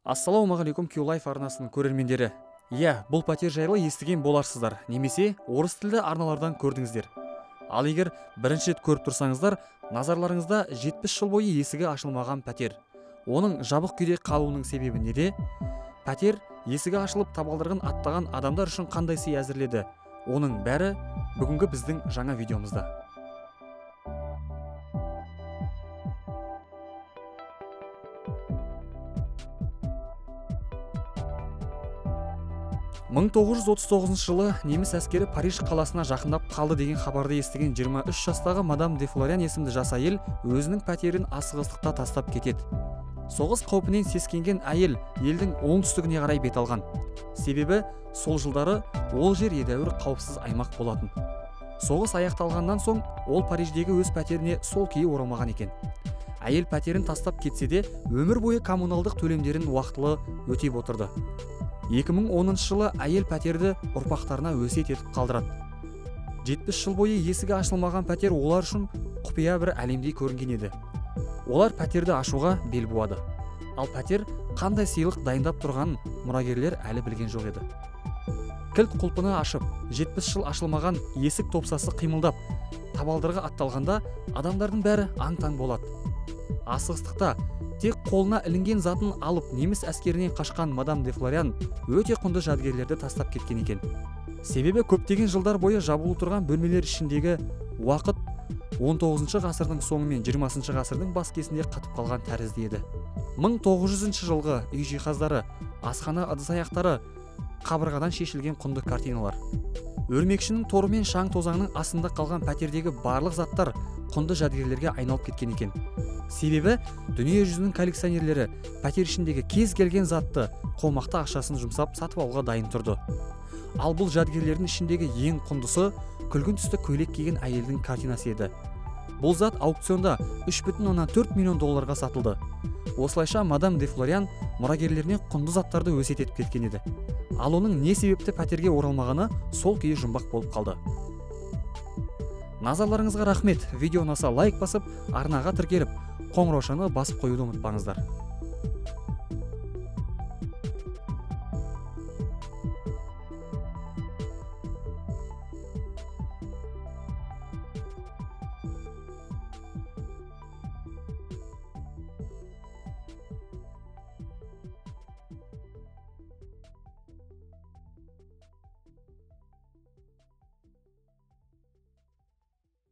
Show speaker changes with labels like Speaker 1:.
Speaker 1: Ассалаумағалейкум Q-Life арнасының көрермендері. Бұл пәтер жайлы естіген боларсыздар, немесе орыс тілді арналардан көрдіңіздер. Ал егер бірінші рет көріп тұрсаңыздар, назарларыңызда 70 жыл бойы есігі ашылмаған пәтер. Оның жабық күйде қалуының себебі неде? Пәтер есігі ашылып табалдырығын аттаған адамдар үшін қандай сый әзірледі? Оның бәрі бүгінгі біздің жаңа видеомызда. 1939 жылы неміс әскері Париж қаласына жақындап қалды деген хабарды естіген 23 жастағы мадам де Флориан есімді жас әйел өзінің пәтерін асығыстықта тастап кетеді. Соғыс қаупінен сескенген әйел елдің оңтүстігіне қарай бет алған. Себебі сол жылдары ол жер едәуір қауіпсіз аймақ болатын. Соғыс аяқталғаннан соң ол Париждегі өз пәтеріне сол күйі оралмаған екен. Әйел пәтерін тастап кетсе де өмір бойы коммуналдық төлемдерін уақытылы өтеп отырды. 2010 жылы әйел пәтерді ұрпақтарына өсиет етіп қалдырады. 70 жыл бойы есігі ашылмаған пәтер олар үшін құпия бір әлемдей көрінген еді. Олар пәтерді ашуға бел буады. Ал пәтер қандай сыйлық дайындап тұрғанын мұрагерлер әлі білген жоқ еді. Кілт құлпыны ашып, 70 жыл ашылмаған есік топсасы қимылдап, табалдырығы атталғанда адамдардың бәрі аң-таң болады. Асығыстықта тек қолына ілінген затын алып неміс әскерінен қашқан мадам де Флориан өте құнды жәдігерлерді тастап кеткен екен. Себебі көптеген жылдар бойы жабулы тұрған бөлмелер ішіндегі уақыт 19 ғасырдың соңы мен 20 ғасырдың бас кезінде қатып қалған тәрізді еді. 1900 жылғы үй жиһаздары, асхана ыдыс-аяқтары, қабырғадан шешілген құнды картиналар. Өрмекшінің торы мен шаң-тозаңның астында қалған пәтердегі барлық заттар құнды жәдігерлерге айналып кеткен екен. Себебі дүние жүзінің коллекционерлері пәтер ішіндегі кез келген затты қомақты ақшасын жұмсап сатып алуға дайын тұрды. Ал бұл жәдігерлердің ішіндегі ең құндысы күлгін түсті көйлек киген әйелдің картинасы еді. Бұл зат аукционда 3,4 миллион долларға сатылды. Осылайша мадам де Флориан мұрагерлеріне құнды заттарды өсиет етіп кеткен еді. Ал оның не себепті пәтерге оралмағаны сол күйі жұмбақ болып қалды. Назарларыңызға рахмет. Видео ұнаса лайк басып, арнаға тіркеліп, қоңыраушаны басып қоюды ұмытпаңыздар.